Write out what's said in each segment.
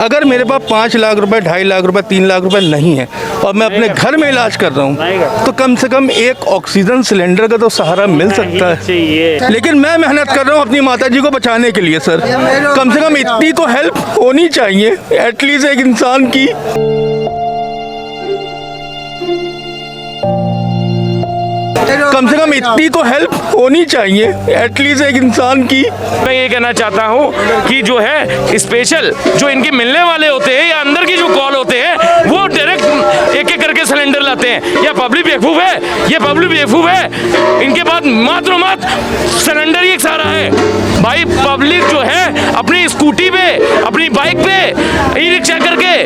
अगर मेरे पास 5 लाख रुपए, 2.5 लाख रुपए, 3 लाख रुपए नहीं है और मैं अपने घर में इलाज कर रहा हूँ तो कम से कम एक ऑक्सीजन सिलेंडर का तो सहारा मिल सकता है। लेकिन मैं मेहनत कर रहा हूँ अपनी माता जी को बचाने के लिए सर। कम से कम इतनी तो हेल्प होनी चाहिए एटलीस्ट एक इंसान की। कम से कम इतनी तो हेल्प होनी चाहिए एटलीस्ट एक इंसान की। मैं ये कहना चाहता हूँ कि जो है स्पेशल जो इनके मिलने वाले होते हैं या अंदर की जो कॉल होते हैं वो डायरेक्ट एक एक करके सिलेंडर लाते हैं। या पब्लिक बेवकूफ़ है, ये पब्लिक बेवकूफ़ है, इनके पास मात्र सिलेंडर ही एक सहारा है। भाई पब्लिक जो है अपनी स्कूटी पे, अपनी बाइक पे, ई रिक्शा करके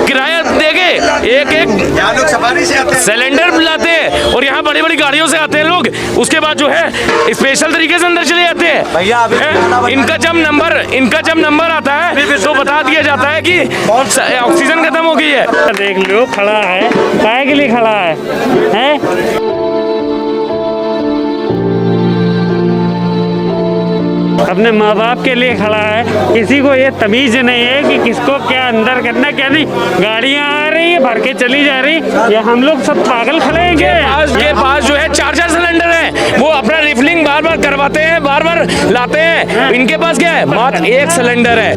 किराया देके एक एक सिलेंडर लाते हैं और यहाँ बड़ी बड़ी गाड़ियों से आते हैं लोग। उसके बाद जो है स्पेशल तरीके से अंदर चले जाते हैं। भैया इनका जब नंबर आता है तो बता दिया जाता है कि ऑक्सीजन खत्म हो गई है। देख लो खड़ा है, काय के लिए खड़ा है? अपने माँ बाप के लिए खड़ा है। किसी को ये तमीज नहीं है कि किसको क्या अंदर करना क्या नहीं। गाड़ियाँ आ रही है भर के चली जा रही, ये हम लोग सब पागल खड़े हैं। के पास जो है 4 सिलेंडर है, वो अपना रिफिलिंग बार बार करवाते हैं, बार बार लाते हैं। इनके पास क्या है, मात्र एक सिलेंडर है।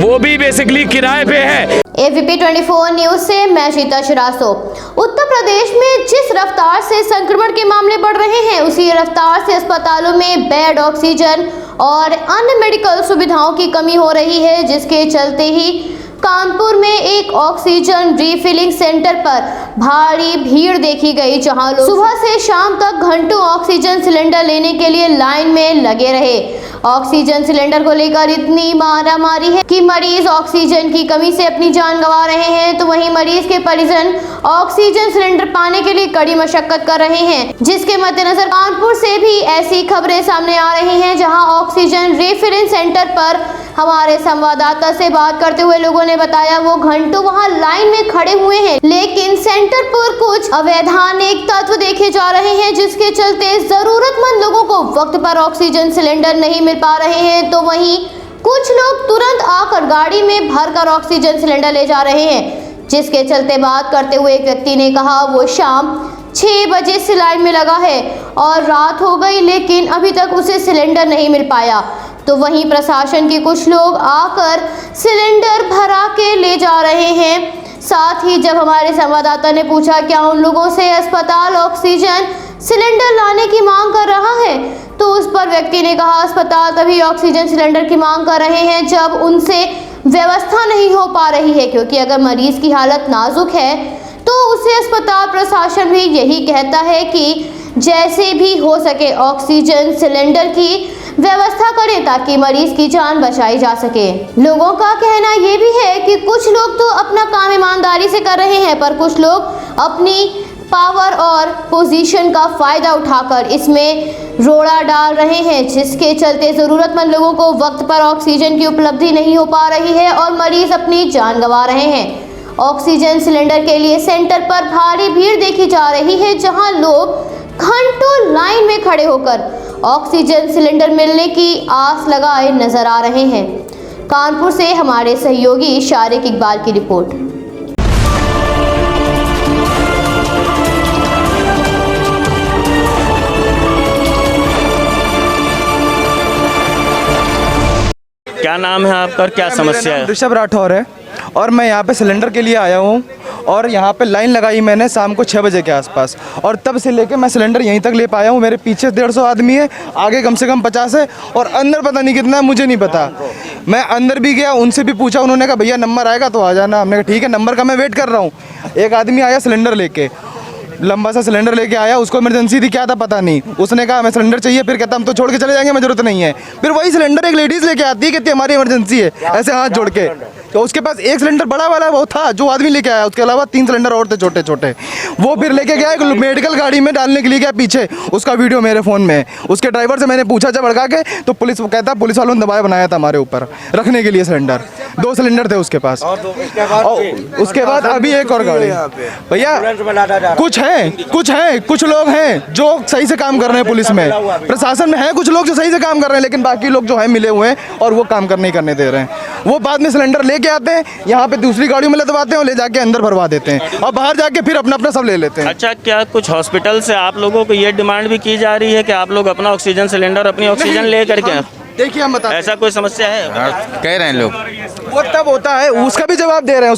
वो भी बेसिकली किराए पे है। AVP 24 न्यूज से मैं शीता श्रीवास्तव। उत्तर प्रदेश में जिस रफ्तार से संक्रमण के मामले बढ़ रहे हैं उसी रफ्तार से अस्पतालों में बेड, ऑक्सीजन और अन्य मेडिकल सुविधाओं की कमी हो रही है, जिसके चलते ही कानपुर में एक ऑक्सीजन रिफिलिंग सेंटर पर भारी भीड़ देखी गई, जहां लोग सुबह से शाम तक घंटों ऑक्सीजन सिलेंडर लेने के लिए लाइन में लगे रहे। ऑक्सीजन सिलेंडर को लेकर इतनी मारामारी है कि मरीज ऑक्सीजन की कमी से अपनी जान गंवा रहे हैं, तो वहीं मरीज के परिजन ऑक्सीजन सिलेंडर पाने के लिए कड़ी मशक्कत कर रहे हैं। जिसके मद्देनजर कानपुर से भी ऐसी खबरें सामने आ रही हैं, जहां ऑक्सीजन रिफिलिंग सेंटर पर हमारे संवाददाता से बात करते हुए लोगों ने बताया वो घंटों वहां लाइन में खड़े हुए हैं, लेकिन सेंटर पर कुछ अवैधानिक तत्व देखे जा रहे हैं, जिसके चलते जरूरतमंद लोगों को वक्त पर ऑक्सीजन सिलेंडर नहीं मिल पा रहे हैं। तो वहीं कुछ लोग तुरंत आकर गाड़ी में भरकर ऑक्सीजन सिलेंडर ले जा रहे हैं, जिसके चलते बात करते हुए एक व्यक्ति ने कहा वो शाम 6 बजे से लाइन में लगा है और रात हो गई, लेकिन अभी तक उसे सिलेंडर नहीं मिल पाया। तो वहीं प्रशासन के कुछ लोग आकर सिलेंडर भरा के ले जा रहे हैं। साथ ही जब हमारे संवाददाता ने पूछा क्या उन लोगों से अस्पताल ऑक्सीजन सिलेंडर लाने की मांग कर रहा है, तो उस पर व्यक्ति ने कहा अस्पताल तभी ऑक्सीजन सिलेंडर की मांग कर रहे हैं जब उनसे व्यवस्था नहीं हो पा रही है, क्योंकि अगर मरीज की हालत नाजुक है तो उसे अस्पताल प्रशासन भी यही कहता है कि जैसे भी हो सके ऑक्सीजन सिलेंडर की व्यवस्था करें ताकि मरीज की जान बचाई जा सके। लोगों का कहना ये भी है कि कुछ लोग तो अपना काम ईमानदारी से कर रहे हैं, पर कुछ लोग अपनी पावर और पोजीशन का फायदा उठाकर इसमें रोड़ा डाल रहे हैं, जिसके चलते जरूरतमंद लोगों को वक्त पर ऑक्सीजन की उपलब्धि नहीं हो पा रही है और मरीज अपनी जान गंवा रहे हैं। ऑक्सीजन सिलेंडर के लिए सेंटर पर भारी भीड़ देखी जा रही है, जहां लोग घंटों लाइन में खड़े होकर ऑक्सीजन सिलेंडर मिलने की आस लगाए नजर आ रहे हैं। कानपुर से हमारे सहयोगी शारिक इकबाल की रिपोर्ट। क्या नाम है आपका और क्या समस्या है? ऋषभ राठौर है और मैं यहाँ पे सिलेंडर के लिए आया हूँ और यहाँ पे लाइन लगाई मैंने शाम को 6 बजे के आसपास और तब से लेके मैं सिलेंडर यहीं तक ले पाया हूँ। मेरे पीछे 150 आदमी है, आगे कम से कम 50 है और अंदर पता नहीं कितना है, मुझे नहीं पता। मैं अंदर भी गया, उनसे भी पूछा, उन्होंने कहा भैया नंबर आएगा तो आ जाना। हमने कहा ठीक है, नंबर का मैं वेट कर रहा हूँ। एक आदमी आया सिलेंडर लेके, लंबा सा सिलेंडर लेके आया, उसको इमरजेंसी थी क्या था पता नहीं, उसने कहा हमें सिलेंडर चाहिए, फिर कहता हम तो छोड़ के चले जाएंगे, हमें जरूरत नहीं है। फिर वही सिलेंडर एक लेडीज़ लेके आती है, कहती है हमारी इमरजेंसी है, ऐसे हाथ जोड़ के। तो उसके पास एक सिलेंडर बड़ा वाला वो था जो आदमी लेके आया, उसके अलावा 3 सिलेंडर और थे छोटे छोटे। वो फिर लेके गया एक मेडिकल गाड़ी में डालने के लिए गया पीछे, उसका वीडियो मेरे फ़ोन में है। उसके ड्राइवर से मैंने पूछा जब भड़का के, तो पुलिस वो कहता पुलिस वालों ने दबाव बनाया था हमारे ऊपर रखने के लिए सिलेंडर। 2 सिलेंडर थे उसके पास। और उसके बाद अभी एक और गाड़ी। भैया कुछ लोग हैं जो सही से काम कर रहे हैं पुलिस में, प्रशासन में है कुछ लोग जो सही से काम कर रहे हैं, लेकिन बाकी लोग जो है मिले हुए हैं और वो काम नहीं करने दे रहे हैं। वो बाद में सिलेंडर लेके आते हैं, यहाँ पे दूसरी गाड़ियों में लदवाते हैं और ले जाके अंदर भरवा देते हैं और बाहर जाके फिर अपना अपना सब ले लेते हैं। अच्छा, क्या कुछ हॉस्पिटल से आप लोगों को ये डिमांड भी की जा रही है कि आप लोग अपना ऑक्सीजन सिलेंडर अपनी ऑक्सीजन ले करके, देखिए हम बताते ऐसा कोई समस्या है? कह रहे हैं लोग। वो तब होता है, उसका भी जवाब दे रहे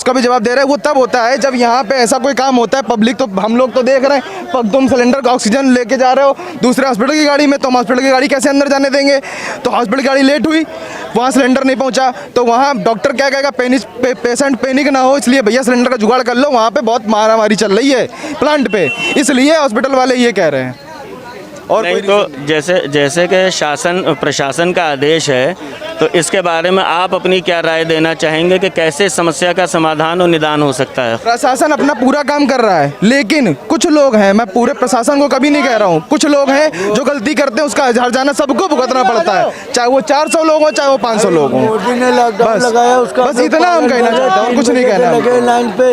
हैं, वो तब होता है जब यहाँ पे ऐसा कोई काम होता है। पब्लिक तो हम लोग तो देख रहे हैं, तुम सिलेंडर का ऑक्सीजन लेके जा रहे हो दूसरे हॉस्पिटल की गाड़ी में, तो हम हॉस्पिटल की गाड़ी कैसे अंदर जाने देंगे? तो हॉस्पिटल की गाड़ी लेट हुई, वहाँ सिलेंडर नहीं पहुँचा, तो वहाँ डॉक्टर क्या कहेगा, पेशेंट पैनिक ना हो, इसलिए भैया सिलेंडर का जुगाड़ कर लो। वहाँ पे बहुत मारामारी चल रही है प्लांट पे, इसलिए हॉस्पिटल वाले ये कह रहे हैं। और नहीं तो जैसे कि प्रशासन का आदेश है, तो इसके बारे में आप अपनी क्या राय देना चाहेंगे कि कैसे इस समस्या का समाधान और निदान हो सकता है? प्रशासन अपना पूरा काम कर रहा है, लेकिन कुछ लोग हैं, मैं पूरे प्रशासन को कभी नहीं कह रहा हूँ, कुछ लोग हैं जो गलती करते हैं, उसका हर्जाना सबको भुगतना पड़ता है, चाहे वो 400 लोग हो चाहे वो 500 लोग हों। बस इतना हम कहना चाहते हैं, कुछ नहीं कहना। लगे लाइन पे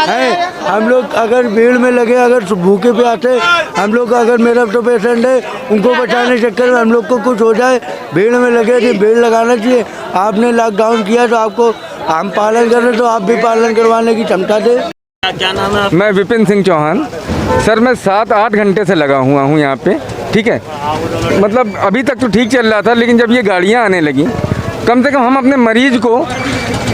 हैं हम लोग, अगर भीड़ में लगे, अगर भूखे पे आते हम लोग, अगर मेरा तो पेशेंट है, उनको बचाने के चक्कर में हम लोग को कुछ हो जाए, भीड़ में लगे थे, भीड़ लगाना चाहिए। आपने लॉकडाउन किया तो आपको हम पालन कर रहे, तो आप भी पालन करवाने की क्षमता दे। क्या नाम है? मैं विपिन सिंह चौहान सर। मैं 7-8 घंटे से लगा हुआ हूँ यहाँ पे, ठीक है। मतलब अभी तक तो ठीक चल रहा था, लेकिन जब ये गाड़ियाँ आने लगी, कम से कम हम अपने मरीज को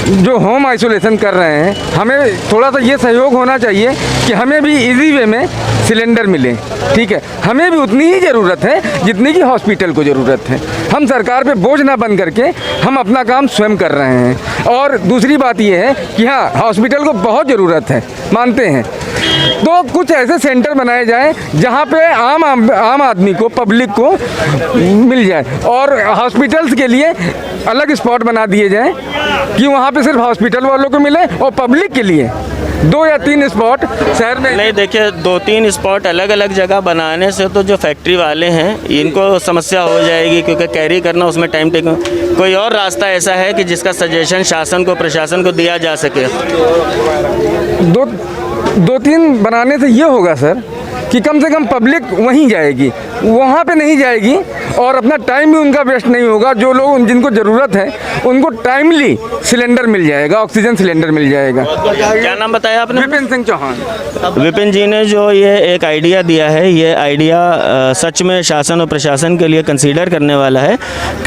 जो होम आइसोलेशन कर रहे हैं, हमें थोड़ा सा ये सहयोग होना चाहिए कि हमें भी इजी वे में सिलेंडर मिले, ठीक है। हमें भी उतनी ही ज़रूरत है जितनी की हॉस्पिटल को ज़रूरत है। हम सरकार पे बोझ ना बन करके हम अपना काम स्वयं कर रहे हैं। और दूसरी बात ये है कि हाँ, हॉस्पिटल को बहुत ज़रूरत है, मानते हैं, तो कुछ ऐसे सेंटर बनाए जाएं जहां पे आम आदमी को, पब्लिक को मिल जाए, और हॉस्पिटल्स के लिए अलग स्पॉट बना दिए जाएं कि वहां पे सिर्फ हॉस्पिटल वालों को मिले, और पब्लिक के लिए 2 या 3 स्पॉट शहर में। नहीं, देखिए 2-3 स्पॉट अलग अलग जगह बनाने से तो जो फैक्ट्री वाले हैं इनको समस्या हो जाएगी, क्योंकि कैरी करना उसमें टाइम टेकिंग। कोई और रास्ता ऐसा है कि जिसका सजेशन शासन को, प्रशासन को दिया जा सके? 2-3 बनाने से ये होगा सर कि कम से कम पब्लिक वहीं जाएगी, वहाँ पे नहीं जाएगी, और अपना टाइम भी उनका वेस्ट नहीं होगा। जो लोग जिनको ज़रूरत है उनको टाइमली सिलेंडर मिल जाएगा, ऑक्सीजन सिलेंडर मिल जाएगा। क्या नाम बताया आपने? विपिन सिंह चौहान। विपिन जी ने जो ये एक आइडिया दिया है, ये आइडिया सच में शासन और प्रशासन के लिए कंसीडर करने वाला है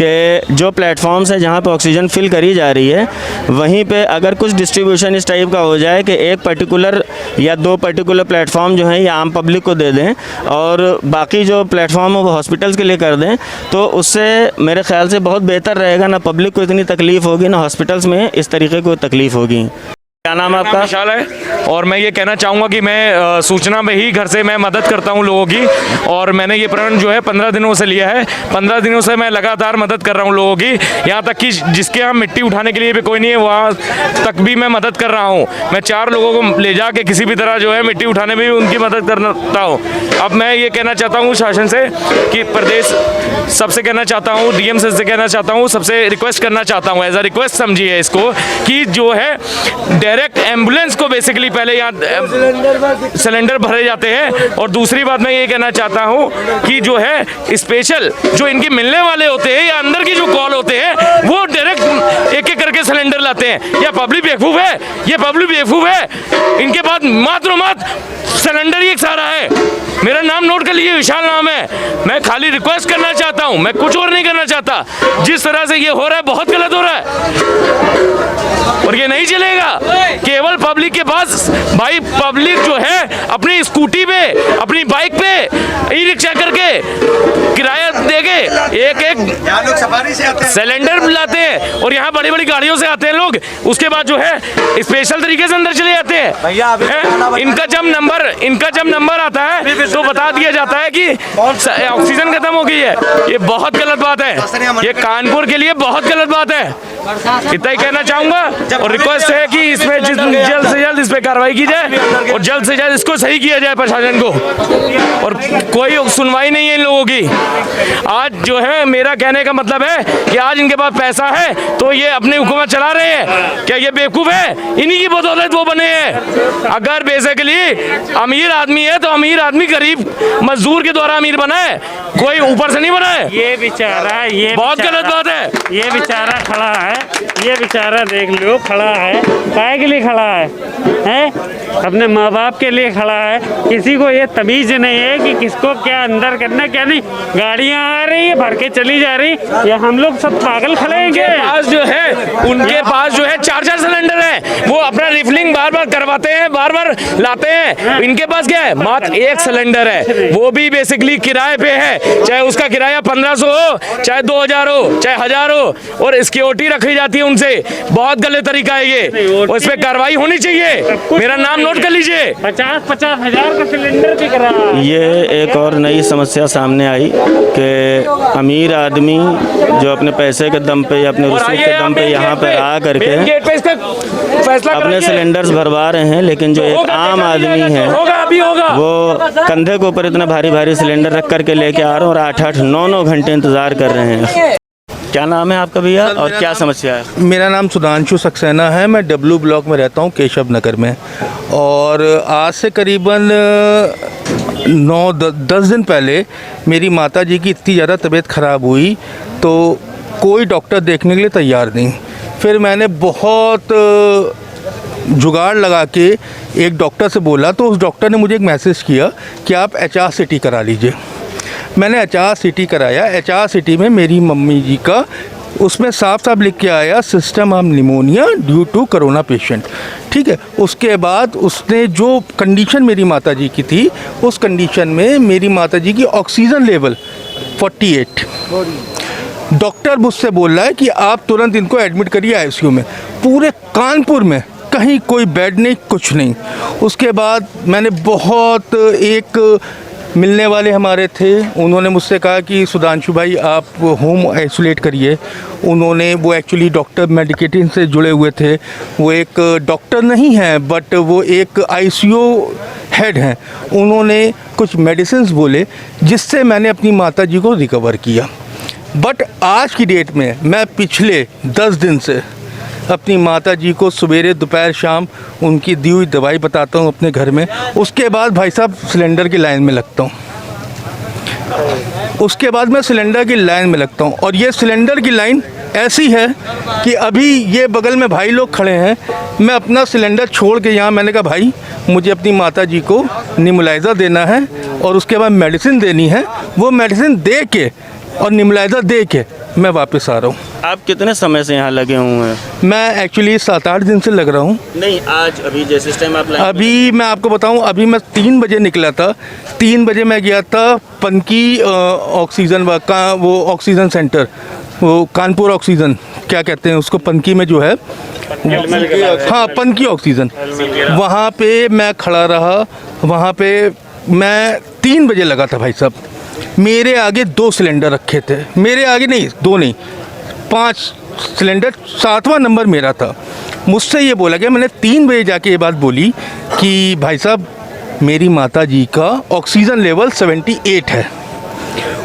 कि जो प्लेटफॉर्म्स है जहाँ पे ऑक्सीजन फिल करी जा रही है, वहीं पे अगर कुछ डिस्ट्रीब्यूशन इस टाइप का हो जाए कि एक पर्टिकुलर या 2 पर्टिकुलर प्लेटफॉर्म जो है ये आम पब्लिक को दे दें और बाकी जो प्लेटफॉर्म है वो हॉस्पिटल्स के लिए कर दें, तो उससे मेरे ख्याल से बहुत बेहतर रहेगा। ना पब्लिक को इतनी तकलीफ़ होगी, ना हॉस्पिटल्स में इस तरीके को तकलीफ़ होगी। क्या नाम है आपका? विशाल है, और मैं ये कहना चाहूँगा कि मैं सूचना में ही घर से मैं मदद करता हूँ लोगों की, और मैंने ये प्रण जो है 15 दिनों से लिया है। 15 दिनों से मैं लगातार मदद कर रहा हूँ लोगों की, यहाँ तक कि जिसके यहाँ मिट्टी उठाने के लिए भी कोई नहीं है वहाँ तक भी मैं मदद कर रहा हूँ। मैं 4 लोगों को ले जा के किसी भी तरह जो है मिट्टी उठाने में भी उनकी मदद करता हूँ। अब मैं ये कहना चाहता हूँ शासन से कि प्रदेश सबसे कहना चाहता हूँ, DM से कहना चाहता हूँ, सबसे रिक्वेस्ट करना चाहता हूँ, एज अ रिक्वेस्ट समझिए इसको, कि जो है डायरेक्ट एम्बुलेंस को बेसिकली पहले यहाँ सिलेंडर भरे जाते हैं। और दूसरी बात मैं ये कहना चाहता हूँ कि जो है स्पेशल जो इनके मिलने वाले होते हैं या अंदर की जो कॉल होते हैं, वो डायरेक्ट एक करके सिलेंडर लाते हैं। यह पब्लिक बेवकूफ़ है, ये पब्लिक बेवकूफ़ है। इनके पास मात्र सिलेंडर ही एक सहारा है। मेरा नाम नोट कर लीजिए, विशाल नाम है। मैं खाली रिक्वेस्ट करना चाहता हूँ, मैं कुछ और नहीं करना चाहता। जिस तरह से ये हो रहा है बहुत गलत हो रहा है, और ये नहीं चलेगा। केवल पब्लिक के पास, भाई पब्लिक जो है अपनी स्कूटी पे, अपनी बाइक पे, ई रिक्शा करके किराया दे देके एक एक सिलेंडर लाते हैं और यहाँ बड़ी बड़ी गाड़ियों से आते हैं लोग, उसके बाद जो है स्पेशल तरीके से अंदर चले जाते हैं। इनका जब नंबर आता है तो बता दिया जाता है कि ऑक्सीजन खत्म हो गई है। ये बहुत गलत बात है, ये कानपुर के लिए बहुत गलत बात है। इतना ही कहना चाहूंगा और रिक्वेस्ट है कि इसमें जल्द से जल्द इस पे कार्रवाई की जाए और जल्द से जल्द इसको सही किया जाए प्रशासन को, और कोई सुनवाई नहीं है इन लोगों की। आज जो है मेरा कहने का मतलब है कि आज इनके पास पैसा है तो ये अपनी हुकूमत चला रहे हैं। क्या ये बेवकूफ है? इन्हीं की बदौलत वो बने हैं। अगर बेसिकली अमीर आदमी है तो अमीर आदमी गरीब मजदूर के द्वारा अमीर बना है, कोई ऊपर से नहीं बना है। ये बेचारा बहुत गलत बात है। ये बेचारा खड़ा है, ये बेचारा देख लो खड़ा है, काय के लिए खड़ा है? अपने माँ बाप के लिए खड़ा है। किसी को ये तमीज नहीं है कि किसको क्या अंदर करना क्या नहीं। गाड़ियाँ आ रही है, भर के चली जा रही, या हम लोग सब पागल खड़े हैं। उनके पास जो है 4 सिलेंडर है, वो अपना रिफिलिंग बार बार करवाते हैं, बार बार लाते हैं। इनके पास क्या है? मात्र 1 सिलेंडर है, वो भी बेसिकली किराए पे है, चाहे उसका किराया 1500 हो, चाहे 2000 हो, चाहे 1000 हो, और सिक्योरिटी रखी जाती है उनसे। बहुत गलत तरीका है ये, और इस पे कार्रवाई होनी चाहिए। मेरा नाम नोट कर लीजिए। 50-50 हजार का सिलेंडर बिक रहा है। ये एक और नई समस्या सामने आई कि अमीर आदमी जो अपने पैसे के दम पे या अपने रुसूख के दम पे यहाँ पे आ करके अपने सिलेंडर्स भरवा रहे हैं, लेकिन जो एक आम आदमी है वो कंधे के ऊपर इतना भारी भारी सिलेंडर रख करके लेके आ रहे हैं और 8-8, 9-9 घंटे इंतज़ार कर रहे हैं। क्या नाम है आपका भैया और क्या समस्या है? मेरा नाम सुधांशु सक्सेना है, मैं डब्ल्यू ब्लॉक में रहता हूँ, केशव नगर में। और आज से करीबन 9-10 दिन पहले मेरी माता जी की इतनी ज़्यादा तबीयत ख़राब हुई तो कोई डॉक्टर देखने के लिए तैयार नहीं। फिर मैंने बहुत जुगाड़ लगा के एक डॉक्टर से बोला, तो उस डॉक्टर ने मुझे एक मैसेज किया कि आप HRCT करा लीजिए। मैंने HRCT कराया। HRCT में मेरी मम्मी जी का उसमें साफ साफ लिख के आया system of pneumonia due to corona patient. ठीक है, उसके बाद उसने जो कंडीशन मेरी माता जी की थी, उस कंडीशन में मेरी माता जी की ऑक्सीजन लेवल 48। डॉक्टर मुझसे बोल रहा है कि आप तुरंत इनको एडमिट करिए ICU में। पूरे कानपुर में कहीं कोई बेड नहीं, कुछ नहीं। उसके बाद मैंने बहुत एक मिलने वाले हमारे थे, उन्होंने मुझसे कहा कि सुधांशु भाई आप होम आइसोलेट करिए। उन्होंने वो एक्चुअली डॉक्टर मेडिकेटिंग से जुड़े हुए थे, वो एक डॉक्टर नहीं हैं बट वो एक ICU हेड हैं। उन्होंने कुछ मेडिसिन बोले जिससे मैंने अपनी माता जी को रिकवर किया। बट आज की डेट में मैं पिछले 10 दिन से अपनी माता जी को सवेरे दोपहर शाम उनकी दी हुई दवाई बताता हूँ अपने घर में। उसके बाद भाई साहब सिलेंडर की लाइन में लगता हूँ, उसके बाद मैं सिलेंडर की लाइन में लगता हूँ। और ये सिलेंडर की लाइन ऐसी है कि अभी ये बगल में भाई लोग खड़े हैं, मैं अपना सिलेंडर छोड़ के यहाँ, मैंने कहा भाई मुझे अपनी माता जी को निमुलाइज़र देना है और उसके बाद मेडिसिन देनी है। वो मेडिसिन दे के और निमुलाइज़र दे के मैं वापस आ रहा हूँ। आप कितने समय से यहाँ लगे हुए हैं? मैं एक्चुअली 7-8 दिन से लग रहा हूँ। नहीं, आज अभी जैसे इस टाइम आप अभी मैं आपको बताऊँ, अभी मैं 3 बजे निकला था। 3 बजे मैं गया था पनकी ऑक्सीजन का वो ऑक्सीजन सेंटर, वो कानपुर ऑक्सीजन क्या कहते हैं उसको, पनकी में जो है, हाँ पनकी ऑक्सीजन, वहाँ पे मैं खड़ा रहा। वहाँ पे मैं 3 बजे लगा था भाई साहब। मेरे आगे 2 सिलेंडर रखे थे, मेरे आगे नहीं 2 नहीं 5 सिलेंडर, 7वां नंबर मेरा था। मुझसे ये बोला गया, मैंने 3 बजे जाके ये बात बोली कि भाई साहब मेरी माता जी का ऑक्सीजन लेवल 78 है।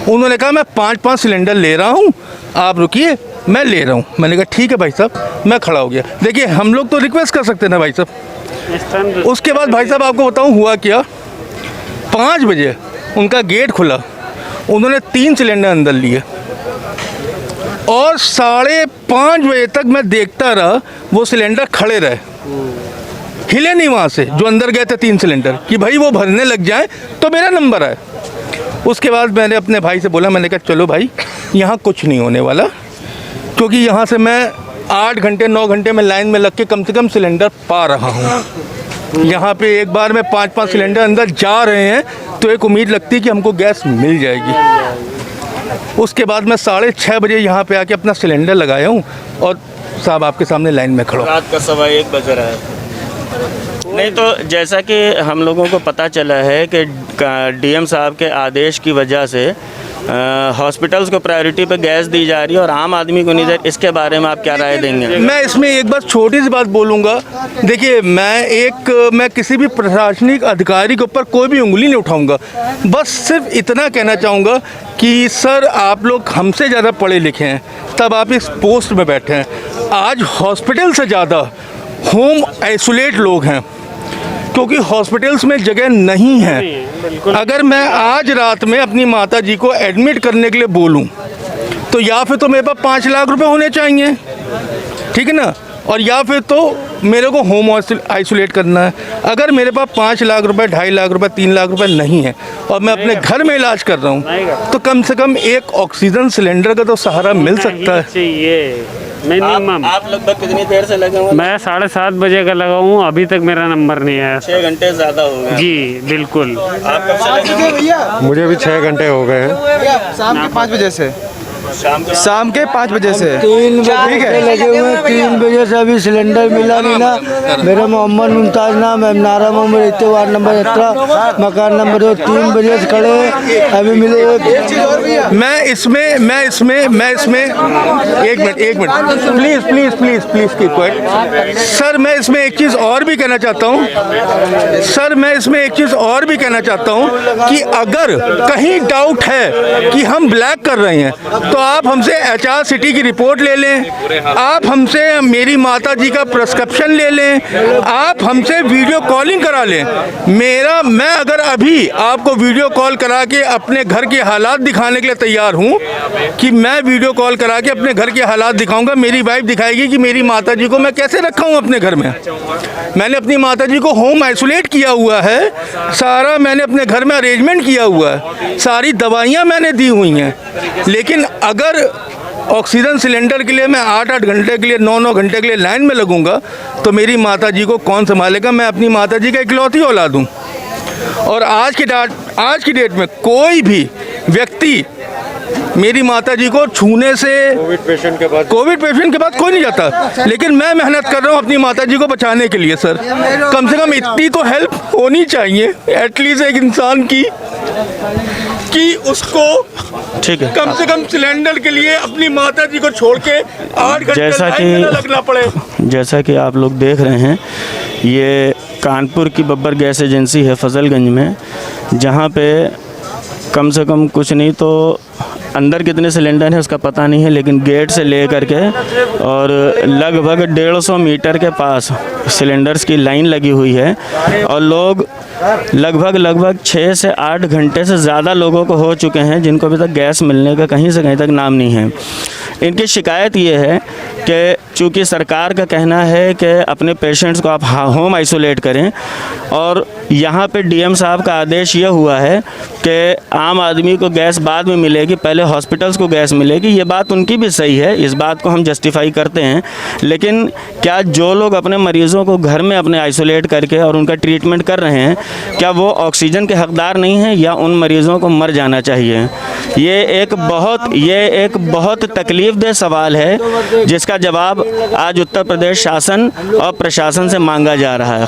उन्होंने कहा मैं 5-5 सिलेंडर ले रहा हूँ, आप रुकिए मैं ले रहा हूँ। मैंने कहा ठीक है भाई साहब, मैं खड़ा हो गया। देखिए हम लोग तो रिक्वेस्ट कर सकते हैं ना भाई साहब। उसके बाद भाई साहब आपको बताऊँ हुआ क्या, 5 बजे उनका गेट खुला, उन्होंने 3 सिलेंडर अंदर लिए और 5:30 बजे तक मैं देखता रहा वो सिलेंडर खड़े रहे, हिले नहीं वहाँ से, जो अंदर गए थे 3 सिलेंडर, कि भाई वो भरने लग जाए तो मेरा नंबर आए। उसके बाद मैंने अपने भाई से बोला, मैंने कहा चलो भाई यहाँ कुछ नहीं होने वाला, क्योंकि यहाँ से मैं 8 घंटे 9 घंटे में लाइन में लग के कम से कम सिलेंडर पा रहा हूँ। यहाँ पे एक बार में 5-5 सिलेंडर अंदर जा रहे हैं तो एक उम्मीद लगती है कि हमको गैस मिल जाएगी। उसके बाद मैं 6:30 बजे यहाँ पे आके अपना सिलेंडर लगाया हूँ और साहब आपके सामने लाइन में खड़ा हूँ। रात का 1:15 बज रहा है। नहीं तो जैसा कि हम लोगों को पता चला है कि डीएम साहब के आदेश की वजह से हॉस्पिटल्स को प्रायोरिटी पे गैस दी जा रही है और आम आदमी को नहीं दे, इसके बारे में आप क्या राय देंगे? मैं इसमें एक बात छोटी सी बात बोलूँगा। देखिए मैं किसी भी प्रशासनिक अधिकारी के ऊपर कोई भी उंगली नहीं उठाऊंगा। बस सिर्फ इतना कहना चाहूँगा कि सर आप लोग हमसे ज़्यादा पढ़े लिखे हैं, तब आप इस पोस्ट में बैठे हैं। आज हॉस्पिटल से ज़्यादा होम आइसोलेट लोग हैं, क्योंकि हॉस्पिटल्स में जगह नहीं है। अगर मैं आज रात में अपनी माता जी को एडमिट करने के लिए बोलूं तो या फिर तो मेरे पास 5 लाख रुपए होने चाहिए, ठीक है ना, और या फिर तो मेरे को होम आइसोलेट करना है। अगर मेरे पास 5 लाख रुपए, 2.5 लाख रुपए, 3 लाख रुपए नहीं है और मैं अपने घर में इलाज कर रहा हूँ तो कम से कम एक ऑक्सीजन सिलेंडर का तो सहारा मिल सकता है। चाहिए मिनिमम। आप लगभग कितनी देर से लगे हुए? मैं 7:30 बजे का लगा हूँ, अभी तक मेरा नंबर नहीं आया। 6 घंटे ज़्यादा हो गए। जी बिल्कुल। आप कब से लगे हुए? मुझे भी 6 घंटे हो गए हैं। शाम के 5 बजे से। शाम के 5 बजे से 3 बजे से लगे हुए हैं। 3 बजे से अभी सिलेंडर मिला नहीं ना। मेरा मोहम्मद मुमताज़ नाम है, नारा मोहम्मद रहते, वार्ड नंबर 17, मकान नंबर 2। 3 बजे से खड़े हैं, अभी मिले। मैं इसमें एक minute please keep quiet. Sir मैं इसमें एक चीज़ और भी कहना चाहता हूँ कि अगर कहीं डाउट है कि हम ब्लैक कर रहे हैं तो आप हमसे HR सिटी की रिपोर्ट ले लें, आप हमसे मेरी माता जी का प्रिस्क्रिप्शन ले लें, आप हमसे वीडियो कॉलिंग करा लें। मैं अगर अभी आपको वीडियो कॉल करा के अपने घर के हालात दिखाने के लिए तैयार हूं कि मैं वीडियो कॉल करा के अपने घर के हालात दिखाऊंगा। मेरी वाइफ दिखाएगी कि मेरी माता जी को मैं कैसे रखा हूं अपने घर में। मैंने अपनी माता जी को होम आइसोलेट किया हुआ है, सारा मैंने अपने घर में अरेंजमेंट किया हुआ है, सारी दवाइयाँ मैंने दी हुई हैं। लेकिन अगर ऑक्सीजन सिलेंडर के लिए मैं 8-8 घंटे के लिए, 9-9 घंटे के लिए लाइन में लगूंगा तो मेरी माता जी को कौन संभालेगा? मैं अपनी माता जी का इकलौती औलाद हूँ। और आज की डेट में कोई भी व्यक्ति मेरी माता जी को छूने से कोविड पेशेंट के बाद कोई नहीं जाता। लेकिन मैं मेहनत कर रहा हूँ अपनी माता जी को बचाने के लिए। सर कम से कम इतनी तो हेल्प होनी चाहिए एटलीस्ट एक इंसान की, कि उसको ठीक है कम से कम सिलेंडर के लिए अपनी माता जी को छोड़ के 8 घंटे लाइन में न लगना पड़े। जैसा कि आप लोग देख रहे हैं, ये कानपुर की बब्बर गैस एजेंसी है फजलगंज में, जहाँ पे कम से कम कुछ नहीं तो अंदर कितने सिलेंडर हैं उसका पता नहीं है, लेकिन गेट से ले करके और लगभग 150 मीटर के पास सिलेंडर्स की लाइन लगी हुई है और लोग लगभग 6 से 8 घंटे से ज़्यादा लोगों को हो चुके हैं जिनको अभी तक गैस मिलने का कहीं से कहीं तक नाम नहीं है। इनकी शिकायत ये है कि चूँकि सरकार का कहना है कि अपने पेशेंट्स को आप होम आइसोलेट करें और यहाँ पे डीएम साहब का आदेश ये हुआ है कि आम आदमी को गैस बाद में मिलेगी, पहले हॉस्पिटल्स को गैस मिलेगी। ये बात उनकी भी सही है, इस बात को हम जस्टिफाई करते हैं। लेकिन क्या जो लोग अपने मरीज़ों को घर में अपने आइसोलेट करके और उनका ट्रीटमेंट कर रहे हैं, क्या वो ऑक्सीजन के हकदार नहीं हैं या उन मरीज़ों को मर जाना चाहिए? ये एक बहुत तकलीफ़देह सवाल है जिसका जवाब आज उत्तर प्रदेश शासन और प्रशासन से मांगा जा रहा है।